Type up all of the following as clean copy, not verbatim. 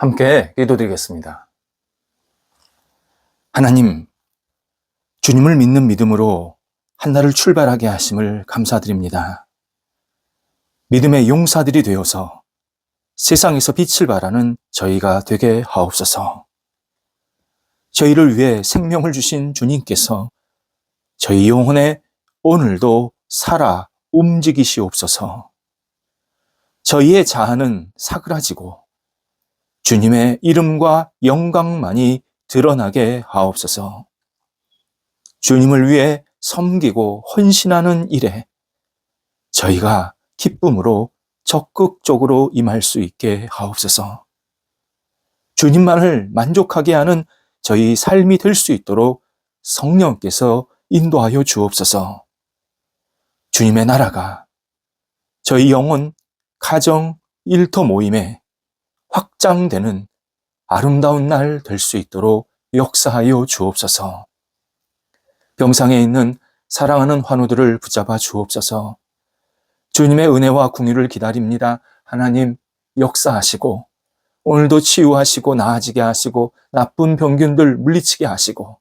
함께 기도드리겠습니다. 하나님, 주님을 믿는 믿음으로 한날을 출발하게 하심을 감사드립니다. 믿음의 용사들이 되어서 세상에서 빛을 발하는 저희가 되게 하옵소서. 저희를 위해 생명을 주신 주님께서 저희 영혼에 오늘도 살아 움직이시옵소서. 저희의 자아는 사그라지고 주님의 이름과 영광만이 드러나게 하옵소서. 주님을 위해 섬기고 헌신하는 일에 저희가 기쁨으로 적극적으로 임할 수 있게 하옵소서. 주님만을 만족하게 하는 저희 삶이 될 수 있도록 성령께서 인도하여 주옵소서. 주님의 나라가 저희 영혼, 가정, 일터 모임에 확장되는 아름다운 날 될 수 있도록 역사하여 주옵소서. 병상에 있는 사랑하는 환우들을 붙잡아 주옵소서. 주님의 은혜와 궁유를 기다립니다. 하나님 역사하시고 오늘도 치유하시고 나아지게 하시고 나쁜 병균들 물리치게 하시고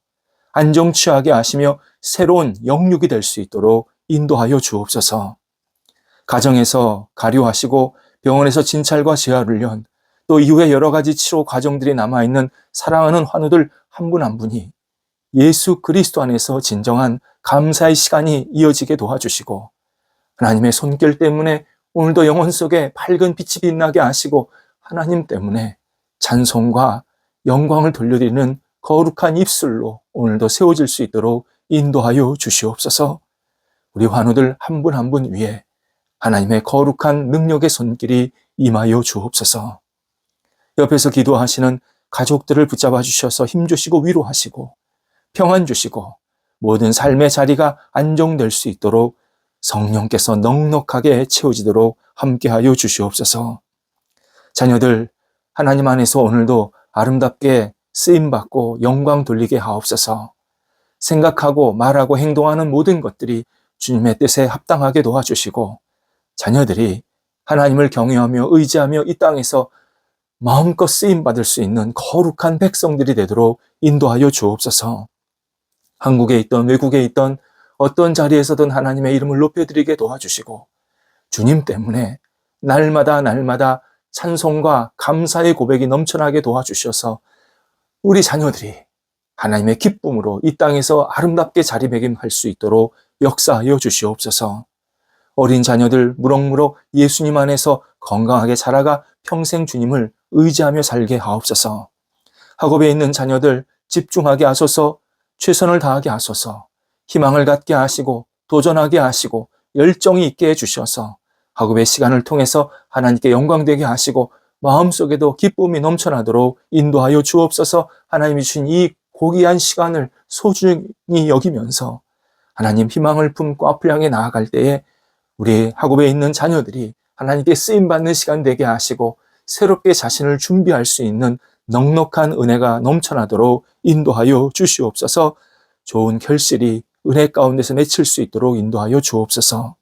안정 취하게 하시며 새로운 영육이 될 수 있도록 인도하여 주옵소서. 가정에서 가료하시고 병원에서 진찰과 재활훈련 또 이후에 여러 가지 치료 과정들이 남아있는 사랑하는 환우들 한 분 한 분이 예수 그리스도 안에서 진정한 감사의 시간이 이어지게 도와주시고 하나님의 손길 때문에 오늘도 영혼 속에 밝은 빛이 빛나게 하시고 하나님 때문에 찬송과 영광을 돌려드리는 거룩한 입술로 오늘도 세워질 수 있도록 인도하여 주시옵소서. 우리 환우들 한 분 한 분 위에 하나님의 거룩한 능력의 손길이 임하여 주옵소서. 옆에서 기도하시는 가족들을 붙잡아 주셔서 힘주시고 위로하시고 평안 주시고 모든 삶의 자리가 안정될 수 있도록 성령께서 넉넉하게 채워지도록 함께하여 주시옵소서. 자녀들 하나님 안에서 오늘도 아름답게 쓰임받고 영광 돌리게 하옵소서. 생각하고 말하고 행동하는 모든 것들이 주님의 뜻에 합당하게 도와주시고 자녀들이 하나님을 경외하며 의지하며 이 땅에서 마음껏 쓰임받을 수 있는 거룩한 백성들이 되도록 인도하여 주옵소서. 한국에 있던 외국에 있던 어떤 자리에서든 하나님의 이름을 높여드리게 도와주시고 주님 때문에 날마다 찬송과 감사의 고백이 넘쳐나게 도와주셔서 우리 자녀들이 하나님의 기쁨으로 이 땅에서 아름답게 자리매김할 수 있도록 역사하여 주시옵소서. 어린 자녀들 무럭무럭 예수님 안에서 건강하게 자라가 평생 주님을 의지하며 살게 하옵소서. 학업에 있는 자녀들 집중하게 하소서. 최선을 다하게 하소서. 희망을 갖게 하시고 도전하게 하시고 열정이 있게 해주셔서 학업의 시간을 통해서 하나님께 영광되게 하시고 마음속에도 기쁨이 넘쳐나도록 인도하여 주옵소서. 하나님이 주신 이 고귀한 시간을 소중히 여기면서 하나님 희망을 품고 앞을 향해 나아갈 때에 우리 학업에 있는 자녀들이 하나님께 쓰임받는 시간 되게 하시고 새롭게 자신을 준비할 수 있는 넉넉한 은혜가 넘쳐나도록 인도하여 주시옵소서. 좋은 결실이 은혜 가운데서 맺힐 수 있도록 인도하여 주옵소서.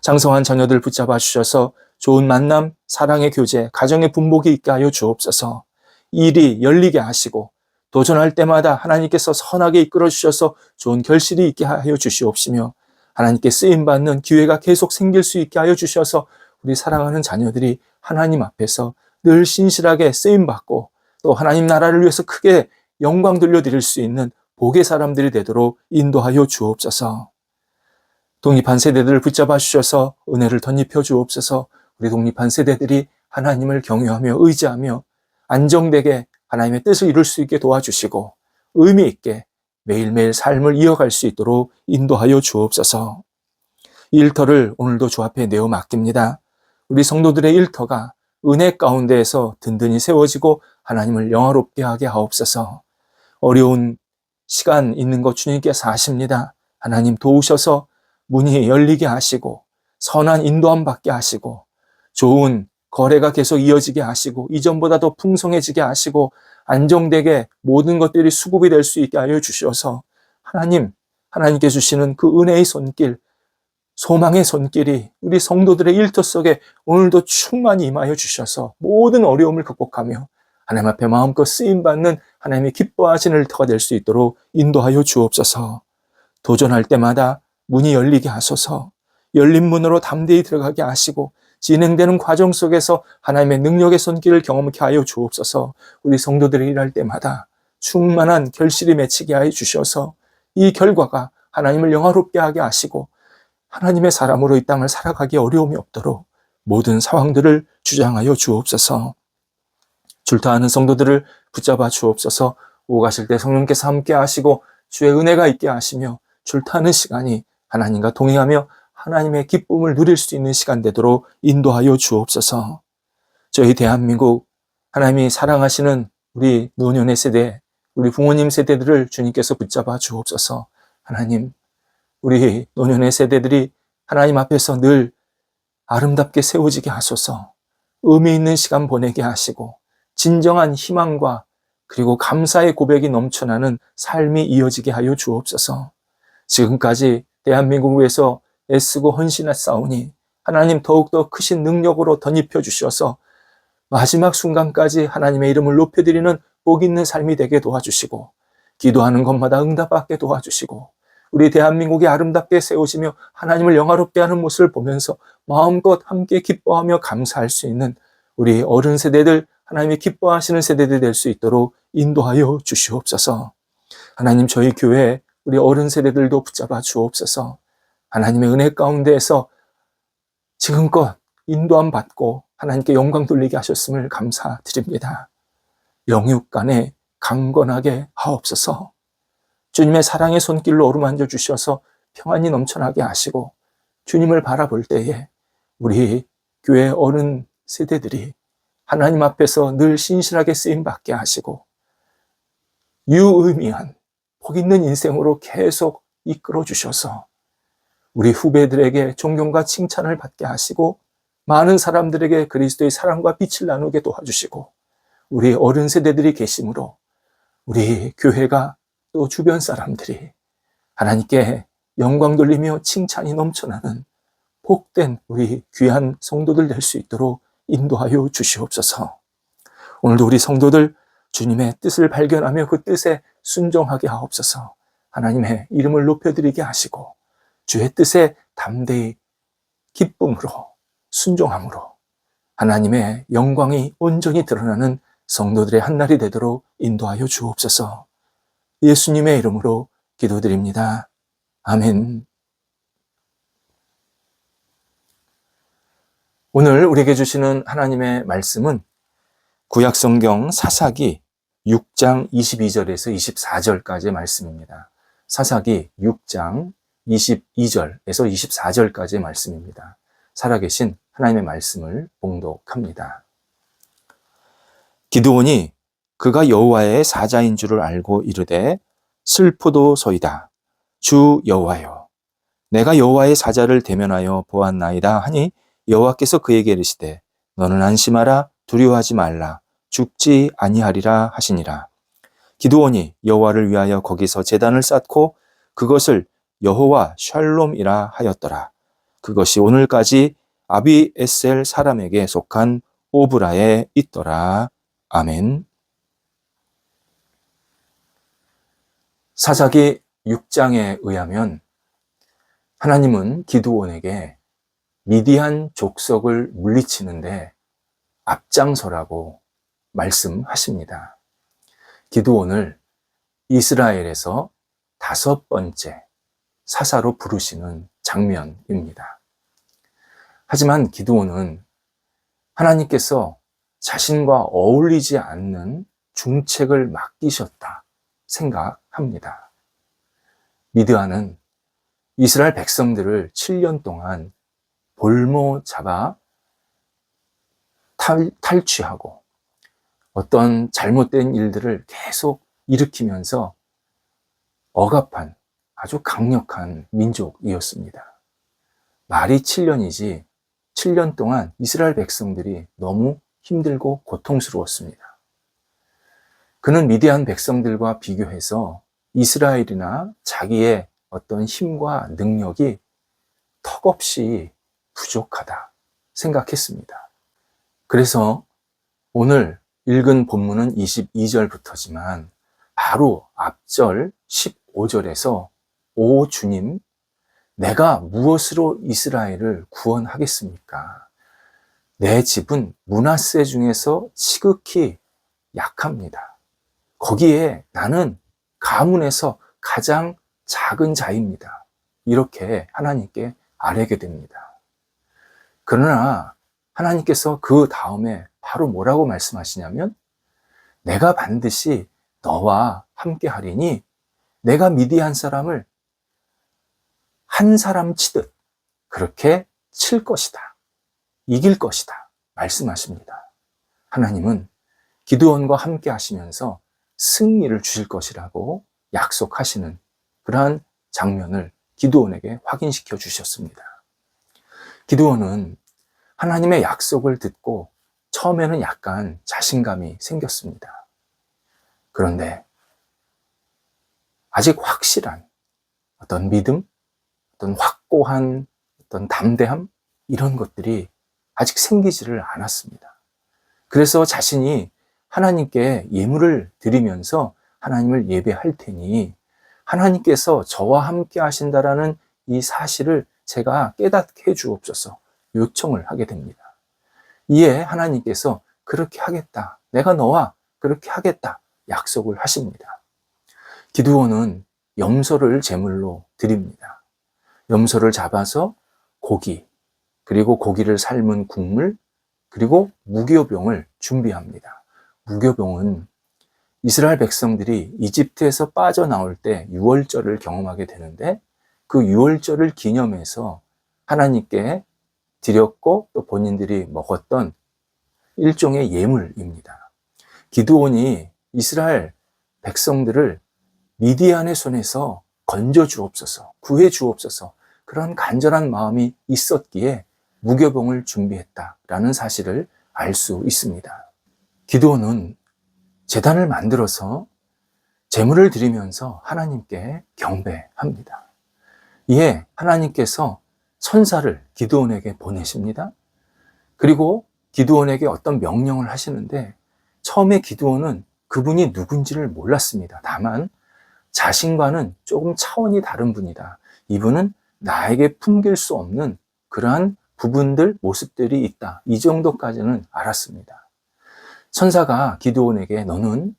장성한 자녀들 붙잡아 주셔서 좋은 만남, 사랑의 교제, 가정의 분복이 있게 하여 주옵소서. 일이 열리게 하시고 도전할 때마다 하나님께서 선하게 이끌어 주셔서 좋은 결실이 있게 하여 주시옵시며 하나님께 쓰임받는 기회가 계속 생길 수 있게 하여 주셔서 우리 사랑하는 자녀들이 하나님 앞에서 늘 신실하게 쓰임받고 또 하나님 나라를 위해서 크게 영광 돌려드릴 수 있는 복의 사람들이 되도록 인도하여 주옵소서. 독립한 세대들을 붙잡아 주셔서 은혜를 덧입혀 주옵소서. 우리 독립한 세대들이 하나님을 경외하며 의지하며 안정되게 하나님의 뜻을 이룰 수 있게 도와주시고 의미 있게 매일매일 삶을 이어갈 수 있도록 인도하여 주옵소서. 이 일터를 오늘도 주 앞에 내어 맡깁니다. 우리 성도들의 일터가 은혜 가운데에서 든든히 세워지고 하나님을 영화롭게 하게 하옵소서. 어려운 시간 있는 것 주님께서 아십니다. 하나님 도우셔서 문이 열리게 하시고 선한 인도함 받게 하시고 좋은 거래가 계속 이어지게 하시고 이전보다 더 풍성해지게 하시고 안정되게 모든 것들이 수급이 될 수 있게 하여 주셔서 하나님께 주시는 그 은혜의 손길, 소망의 손길이 우리 성도들의 일터 속에 오늘도 충만히 임하여 주셔서 모든 어려움을 극복하며 하나님 앞에 마음껏 쓰임받는 하나님의 기뻐하시는 일터가 될 수 있도록 인도하여 주옵소서. 도전할 때마다 문이 열리게 하소서. 열린 문으로 담대히 들어가게 하시고 진행되는 과정 속에서 하나님의 능력의 손길을 경험케 하여 주옵소서. 우리 성도들이 일할 때마다 충만한 결실이 맺히게 하여 주셔서 이 결과가 하나님을 영화롭게 하게 하시고 하나님의 사람으로 이 땅을 살아가기 어려움이 없도록 모든 상황들을 주장하여 주옵소서. 줄타하는 성도들을 붙잡아 주옵소서. 오고 가실 때 성령께서 함께 하시고 주의 은혜가 있게 하시며 줄타하는 시간이 하나님과 동행하며 하나님의 기쁨을 누릴 수 있는 시간 되도록 인도하여 주옵소서. 저희 대한민국 하나님이 사랑하시는 우리 노년의 세대, 우리 부모님 세대들을 주님께서 붙잡아 주옵소서. 하나님, 우리 노년의 세대들이 하나님 앞에서 늘 아름답게 세워지게 하소서. 의미 있는 시간 보내게 하시고 진정한 희망과 그리고 감사의 고백이 넘쳐나는 삶이 이어지게 하여 주옵소서. 지금까지 대한민국을 위해서 애쓰고 헌신했사오니 하나님 더욱더 크신 능력으로 덧입혀 주셔서 마지막 순간까지 하나님의 이름을 높여드리는 복 있는 삶이 되게 도와주시고 기도하는 것마다 응답받게 도와주시고 우리 대한민국이 아름답게 세워지며 하나님을 영화롭게 하는 모습을 보면서 마음껏 함께 기뻐하며 감사할 수 있는 우리 어른 세대들, 하나님이 기뻐하시는 세대들이 될 수 있도록 인도하여 주시옵소서. 하나님, 저희 교회 우리 어른 세대들도 붙잡아 주옵소서. 하나님의 은혜 가운데에서 지금껏 인도함 받고 하나님께 영광 돌리게 하셨음을 감사드립니다. 영육 간에 강건하게 하옵소서. 주님의 사랑의 손길로 어루만져 주셔서 평안이 넘쳐나게 하시고 주님을 바라볼 때에 우리 교회 어른 세대들이 하나님 앞에서 늘 신실하게 쓰임받게 하시고 유의미한 복 있는 인생으로 계속 이끌어 주셔서 우리 후배들에게 존경과 칭찬을 받게 하시고 많은 사람들에게 그리스도의 사랑과 빛을 나누게 도와주시고 우리 어른 세대들이 계심으로 우리 교회가 또 주변 사람들이 하나님께 영광 돌리며 칭찬이 넘쳐나는 복된 우리 귀한 성도들 될 수 있도록 인도하여 주시옵소서. 오늘도 우리 성도들 주님의 뜻을 발견하며 그 뜻에 순종하게 하옵소서. 하나님의 이름을 높여드리게 하시고 주의 뜻에 담대히 기쁨으로 순종함으로 하나님의 영광이 온전히 드러나는 성도들의 한날이 되도록 인도하여 주옵소서. 예수님의 이름으로 기도드립니다. 아멘. 오늘 우리에게 주시는 하나님의 말씀은 구약성경 사사기 6장 22절에서 24절까지의 말씀입니다. 사사기 6장 22절에서 24절까지의 말씀입니다. 살아계신 하나님의 말씀을 봉독합니다. 기드온이 그가 여호와의 사자인 줄을 알고 이르되 슬프도소이다. 주 여호와여, 내가 여호와의 사자를 대면하여 보았나이다 하니 여호와께서 그에게 이르시되 너는 안심하라, 두려워하지 말라, 죽지 아니하리라 하시니라. 기드온이 여호와를 위하여 거기서 제단을 쌓고 그것을 여호와 샬롬이라 하였더라. 그것이 오늘까지 아비에셀 사람에게 속한 오브라에 있더라. 아멘. 사사기 6장에 의하면 하나님은 기드온에게 미디안 족속을 물리치는데 앞장서라고 말씀하십니다. 기드온을 이스라엘에서 5번째 사사로 부르시는 장면입니다. 하지만 기드온은 하나님께서 자신과 어울리지 않는 중책을 맡기셨다 생각합니다. 미드안은 이스라엘 백성들을 7년 동안 볼모 잡아 탈취하고 어떤 잘못된 일들을 계속 일으키면서 억압한 아주 강력한 민족이었습니다. 말이 7년이지 7년 동안 이스라엘 백성들이 너무 힘들고 고통스러웠습니다. 그는 미디안 백성들과 비교해서 이스라엘이나 자기의 어떤 힘과 능력이 턱없이 부족하다 생각했습니다. 그래서 오늘 읽은 본문은 22절부터지만 바로 앞절 15절에서 오 주님, 내가 무엇으로 이스라엘을 구원하겠습니까? 내 집은 므낫세 중에서 지극히 약합니다. 거기에 나는 가문에서 가장 작은 자입니다. 이렇게 하나님께 아뢰게 됩니다. 그러나 하나님께서 그 다음에 바로 뭐라고 말씀하시냐면, 내가 반드시 너와 함께 하리니 내가 미디안 사람을 한 사람 치듯 그렇게 칠 것이다. 이길 것이다. 말씀하십니다. 하나님은 기드온과 함께 하시면서 승리를 주실 것이라고 약속하시는 그러한 장면을 기드온에게 확인시켜 주셨습니다. 기드온은 하나님의 약속을 듣고 처음에는 약간 자신감이 생겼습니다. 그런데 아직 확실한 어떤 믿음, 어떤 확고한 어떤 담대함, 이런 것들이 아직 생기지를 않았습니다. 그래서 자신이 하나님께 예물을 드리면서 하나님을 예배할 테니 하나님께서 저와 함께 하신다라는 이 사실을 제가 깨닫게 해 주옵소서 요청을 하게 됩니다. 이에 하나님께서 그렇게 하겠다. 내가 너와 그렇게 하겠다. 약속을 하십니다. 기드온은 염소를 제물로 드립니다. 염소를 잡아서 고기, 그리고 고기를 삶은 국물, 그리고 무교병을 준비합니다. 무교병은 이스라엘 백성들이 이집트에서 빠져나올 때 유월절을 경험하게 되는데, 그 유월절을 기념해서 하나님께 드렸고 또 본인들이 먹었던 일종의 예물입니다. 기드온이 이스라엘 백성들을 미디안의 손에서 건져 주옵소서, 구해 주옵소서, 그런 간절한 마음이 있었기에 무교병을 준비했다라는 사실을 알 수 있습니다. 기드온은 제단을 만들어서 제물을 드리면서 하나님께 경배합니다. 이에 하나님께서 천사를 기드온에게 보내십니다. 그리고 기드온에게 어떤 명령을 하시는데, 처음에 기드온은 그분이 누군지를 몰랐습니다. 다만 자신과는 조금 차원이 다른 분이다. 이분은 나에게 품길 수 없는 그러한 부분들, 모습들이 있다. 이 정도까지는 알았습니다. 천사가 기드온에게 너는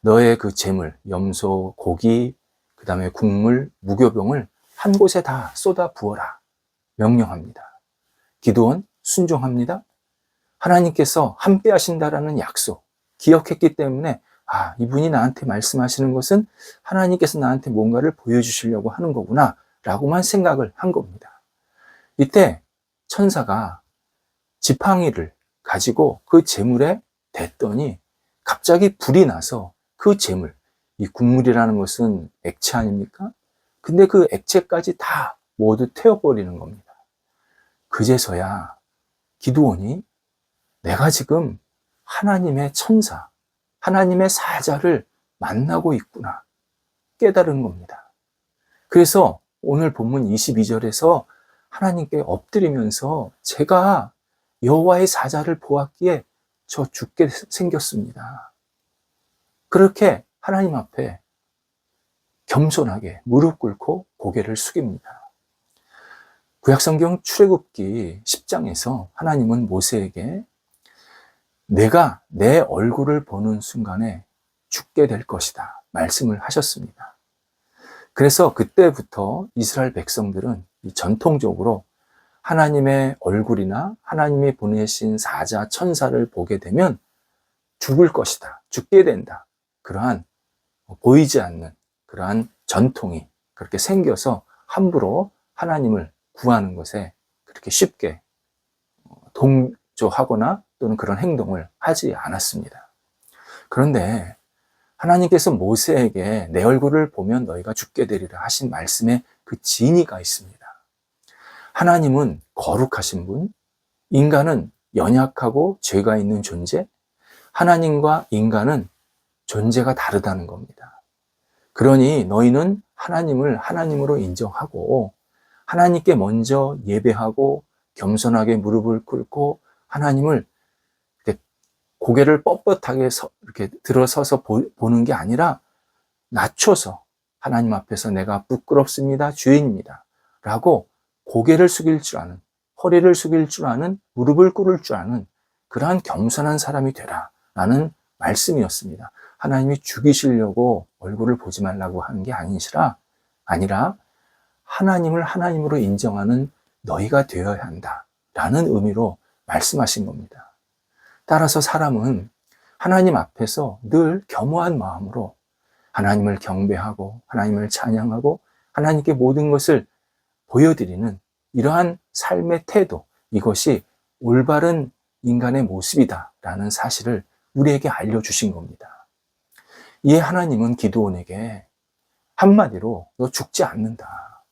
너의 그 재물, 염소, 고기, 그 다음에 국물, 무교병을 한 곳에 다 쏟아 부어라. 명령합니다. 기드온 순종합니다. 하나님께서 함께 하신다라는 약속 기억했기 때문에 이분이 나한테 말씀하시는 것은 하나님께서 나한테 뭔가를 보여주시려고 하는 거구나 라고만 생각을 한 겁니다. 이때 천사가 지팡이를 가지고 그 재물에 댔더니 갑자기 불이 나서 그 재물, 이 국물이라는 것은 액체 아닙니까? 근데 그 액체까지 다 모두 태워버리는 겁니다. 그제서야 기드온이 내가 지금 하나님의 천사, 하나님의 사자를 만나고 있구나 깨달은 겁니다. 그래서 오늘 본문 22절에서 하나님께 엎드리면서 제가 여호와의 사자를 보았기에 저 죽게 생겼습니다. 그렇게 하나님 앞에 겸손하게 무릎 꿇고 고개를 숙입니다. 구약성경 출애굽기 10장에서 하나님은 모세에게 내가 내 얼굴을 보는 순간에 죽게 될 것이다 말씀을 하셨습니다. 그래서 그때부터 이스라엘 백성들은 전통적으로 하나님의 얼굴이나 하나님이 보내신 사자, 천사를 보게 되면 죽을 것이다, 죽게 된다, 그러한 보이지 않는 그러한 전통이 그렇게 생겨서 함부로 하나님을 구하는 것에 그렇게 쉽게 동조하거나 또는 그런 행동을 하지 않았습니다. 그런데 하나님께서 모세에게 내 얼굴을 보면 너희가 죽게 되리라 하신 말씀에 그 진의가 있습니다. 하나님은 거룩하신 분, 인간은 연약하고 죄가 있는 존재, 하나님과 인간은 존재가 다르다는 겁니다. 그러니 너희는 하나님을 하나님으로 인정하고 하나님께 먼저 예배하고 겸손하게 무릎을 꿇고 하나님을 고개를 뻣뻣하게 이렇게 들어서서 보는 게 아니라 낮춰서 하나님 앞에서 내가 부끄럽습니다. 죄인입니다. 라고 고개를 숙일 줄 아는, 허리를 숙일 줄 아는, 무릎을 꿇을 줄 아는 그러한 겸손한 사람이 되라 라는 말씀이었습니다. 하나님이 죽이시려고 얼굴을 보지 말라고 하는 게 아니라 하나님을 하나님으로 인정하는 너희가 되어야 한다 라는 의미로 말씀하신 겁니다. 따라서 사람은 하나님 앞에서 늘 겸허한 마음으로 하나님을 경배하고 하나님을 찬양하고 하나님께 모든 것을 보여드리는 이러한 삶의 태도, 이것이 올바른 인간의 모습이다라는 사실을 우리에게 알려주신 겁니다. 이에 하나님은 기드온에게 한마디로 너 죽지 않는다.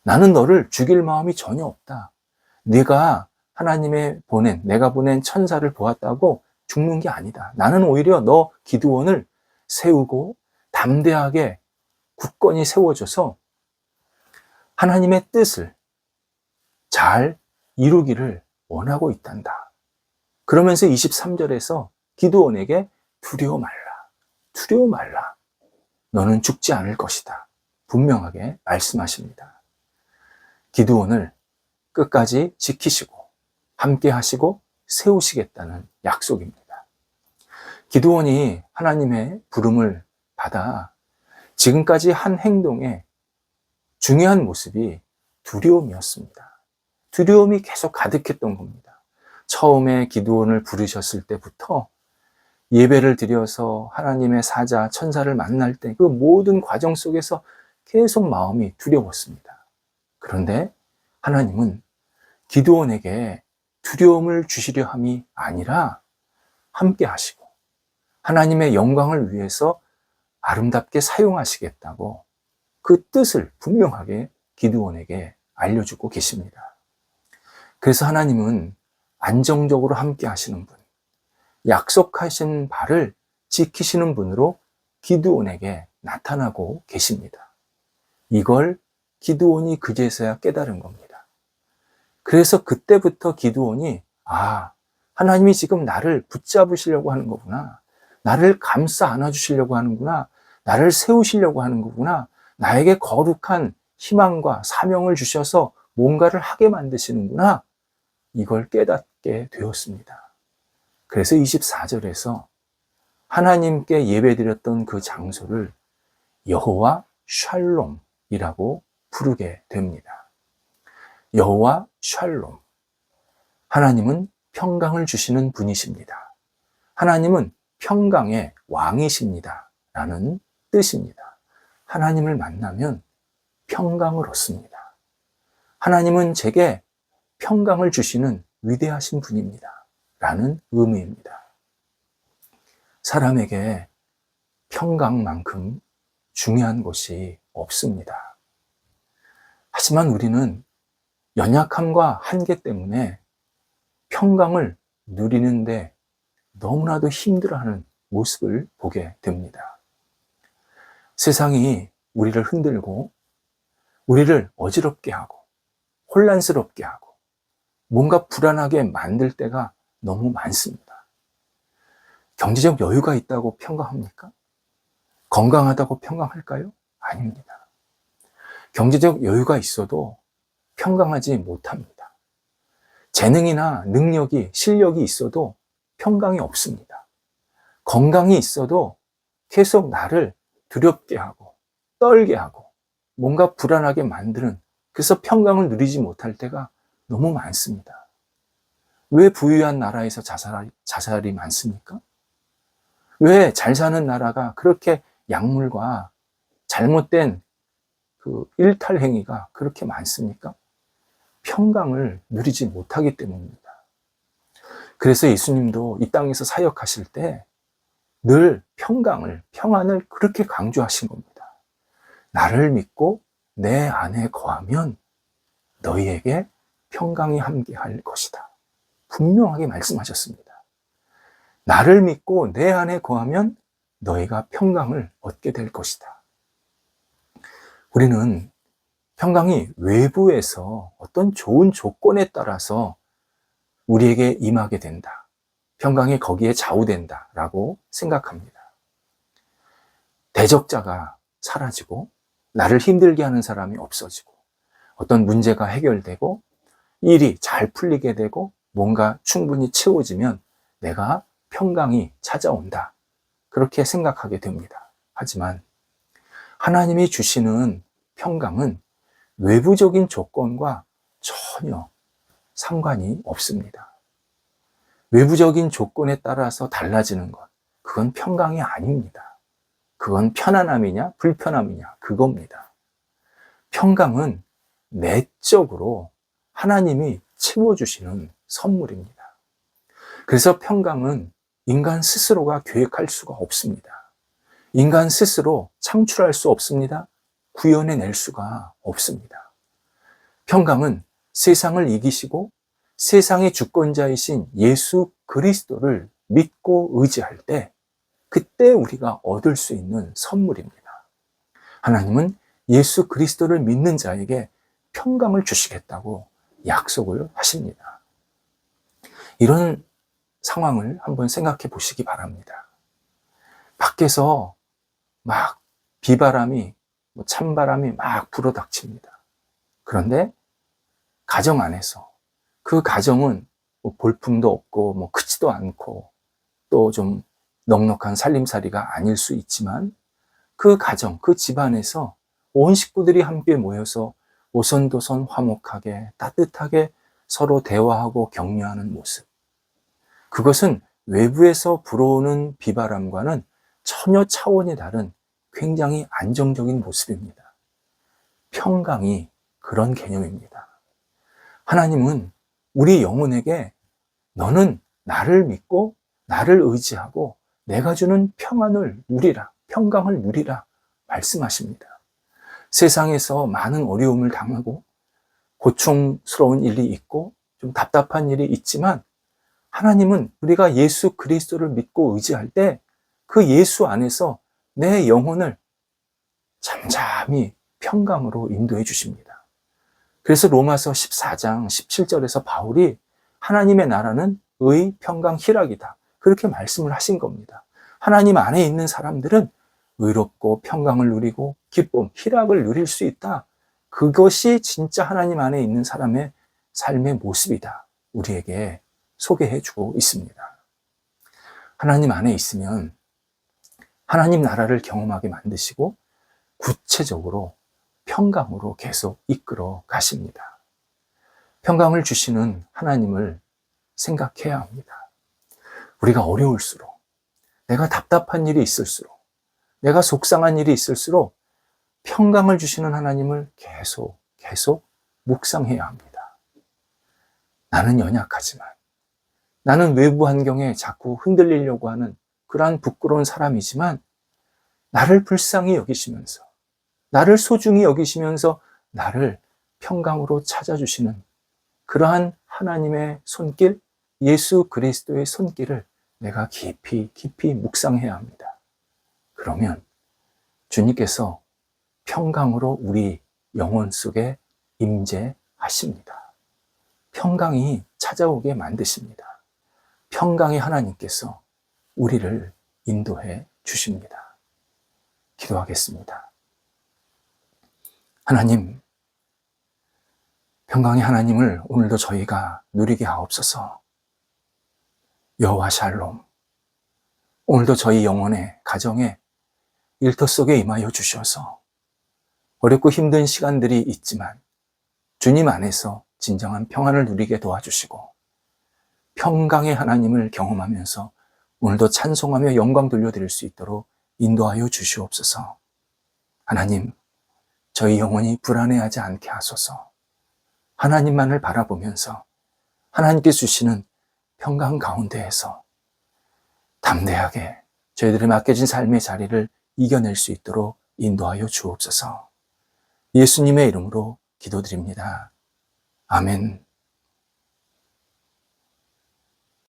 나는 너를 죽일 마음이 전혀 없다. 내가 내가 보낸 천사를 보았다고 죽는 게 아니다. 나는 오히려 너 기드온을 세우고 담대하게 굳건히 세워줘서 하나님의 뜻을 잘 이루기를 원하고 있단다. 그러면서 23절에서 기드온에게 두려워 말라. 너는 죽지 않을 것이다. 분명하게 말씀하십니다. 기드온을 끝까지 지키시고 함께 하시고 세우시겠다는 약속입니다. 기드온이 하나님의 부름을 받아 지금까지 한 행동의 중요한 모습이 두려움이었습니다. 두려움이 계속 가득했던 겁니다. 처음에 기드온을 부르셨을 때부터 예배를 드려서 하나님의 사자, 천사를 만날 때 그 모든 과정 속에서 계속 마음이 두려웠습니다. 그런데 하나님은 기드온에게 두려움을 주시려 함이 아니라 함께 하시고 하나님의 영광을 위해서 아름답게 사용하시겠다고 그 뜻을 분명하게 기드온에게 알려주고 계십니다. 그래서 하나님은 안정적으로 함께 하시는 분, 약속하신 바를 지키시는 분으로 기드온에게 나타나고 계십니다. 이걸 기드온이 그제서야 깨달은 겁니다. 그래서 그때부터 기드온이 하나님이 지금 나를 붙잡으시려고 하는 거구나. 나를 감싸 안아주시려고 하는구나. 나를 세우시려고 하는 거구나. 나에게 거룩한 희망과 사명을 주셔서 뭔가를 하게 만드시는구나. 이걸 깨닫게 되었습니다. 그래서 24절에서 하나님께 예배드렸던 그 장소를 여호와 샬롬이라고 부르게 됩니다. 여호와 샬롬. 하나님은 평강을 주시는 분이십니다. 하나님은 평강의 왕이십니다. 라는 뜻입니다. 하나님을 만나면 평강을 얻습니다. 하나님은 제게 평강을 주시는 위대하신 분입니다. 라는 의미입니다. 사람에게 평강만큼 중요한 것이 없습니다. 하지만 우리는 연약함과 한계 때문에 평강을 누리는데 너무나도 힘들어하는 모습을 보게 됩니다. 세상이 우리를 흔들고 우리를 어지럽게 하고 혼란스럽게 하고 뭔가 불안하게 만들 때가 너무 많습니다. 경제적 여유가 있다고 평강합니까? 건강하다고 평강할까요? 아닙니다. 경제적 여유가 있어도 평강하지 못합니다. 재능이나 능력이, 실력이 있어도 평강이 없습니다. 건강이 있어도 계속 나를 두렵게 하고 떨게 하고 뭔가 불안하게 만드는, 그래서 평강을 누리지 못할 때가 너무 많습니다. 왜 부유한 나라에서 자살이 많습니까? 왜 잘 사는 나라가 그렇게 약물과 잘못된 그 일탈 행위가 그렇게 많습니까? 평강을 누리지 못하기 때문입니다. 그래서 예수님도 이 땅에서 사역하실 때 늘 평안을 그렇게 강조하신 겁니다. 나를 믿고 내 안에 거하면 너희에게 평강이 함께할 것이다. 분명하게 말씀하셨습니다. 나를 믿고 내 안에 거하면 너희가 평강을 얻게 될 것이다. 우리는 평강이 외부에서 어떤 좋은 조건에 따라서 우리에게 임하게 된다. 평강이 거기에 좌우된다라고 생각합니다. 대적자가 사라지고 나를 힘들게 하는 사람이 없어지고 어떤 문제가 해결되고 일이 잘 풀리게 되고 뭔가 충분히 채워지면 내가 평강이 찾아온다. 그렇게 생각하게 됩니다. 하지만 하나님이 주시는 평강은 외부적인 조건과 전혀 상관이 없습니다. 외부적인 조건에 따라서 달라지는 것, 그건 평강이 아닙니다. 그건 편안함이냐 불편함이냐 그겁니다. 평강은 내적으로 하나님이 채워주시는 선물입니다. 그래서 평강은 인간 스스로가 계획할 수가 없습니다. 인간 스스로 창출할 수 없습니다. 구현해낼 수가 없습니다. 평강은 세상을 이기시고 세상의 주권자이신 예수 그리스도를 믿고 의지할 때 그때 우리가 얻을 수 있는 선물입니다. 하나님은 예수 그리스도를 믿는 자에게 평강을 주시겠다고 약속을 하십니다. 이런 상황을 한번 생각해 보시기 바랍니다. 밖에서 막 비바람이, 찬바람이 막 불어닥칩니다. 그런데 가정 안에서 그 가정은 볼품도 없고 크지도 않고 또 좀 넉넉한 살림살이가 아닐 수 있지만 그 가정, 그 집안에서 온 식구들이 함께 모여서 오손도손 화목하게 따뜻하게 서로 대화하고 격려하는 모습. 그것은 외부에서 불어오는 비바람과는 전혀 차원이 다른 굉장히 안정적인 모습입니다. 평강이 그런 개념입니다. 하나님은 우리 영혼에게 너는 나를 믿고 나를 의지하고 내가 주는 평안을 누리라, 평강을 누리라 말씀하십니다. 세상에서 많은 어려움을 당하고 고충스러운 일이 있고 좀 답답한 일이 있지만 하나님은 우리가 예수 그리스도를 믿고 의지할 때 그 예수 안에서 내 영혼을 잠잠히 평강으로 인도해 주십니다. 그래서 로마서 14장 17절에서 바울이 하나님의 나라는 의, 평강, 희락이다. 그렇게 말씀을 하신 겁니다. 하나님 안에 있는 사람들은 의롭고 평강을 누리고 기쁨, 희락을 누릴 수 있다. 그것이 진짜 하나님 안에 있는 사람의 삶의 모습이다. 우리에게 소개해 주고 있습니다. 하나님 안에 있으면 하나님 나라를 경험하게 만드시고 구체적으로 평강으로 계속 이끌어 가십니다. 평강을 주시는 하나님을 생각해야 합니다. 우리가 어려울수록, 내가 답답한 일이 있을수록, 내가 속상한 일이 있을수록 평강을 주시는 하나님을 계속 묵상해야 합니다. 나는 연약하지만, 나는 외부 환경에 자꾸 흔들리려고 하는 그러한 부끄러운 사람이지만 나를 불쌍히 여기시면서, 나를 소중히 여기시면서 나를 평강으로 찾아주시는 그러한 하나님의 손길, 예수 그리스도의 손길을 내가 깊이 묵상해야 합니다. 그러면 주님께서 평강으로 우리 영혼 속에 임재하십니다. 평강이 찾아오게 만드십니다. 평강의 하나님께서 우리를 인도해 주십니다. 기도하겠습니다. 하나님, 평강의 하나님을 오늘도 저희가 누리게 하옵소서. 여호와 샬롬, 오늘도 저희 영혼의 가정에 일터 속에 임하여 주셔서 어렵고 힘든 시간들이 있지만 주님 안에서 진정한 평안을 누리게 도와주시고 평강의 하나님을 경험하면서 오늘도 찬송하며 영광 돌려드릴 수 있도록 인도하여 주시옵소서. 하나님, 저희 영혼이 불안해하지 않게 하소서. 하나님만을 바라보면서 하나님께서 주시는 평강 가운데에서 담대하게 저희들의 맡겨진 삶의 자리를 이겨낼 수 있도록 인도하여 주옵소서. 예수님의 이름으로 기도드립니다. 아멘.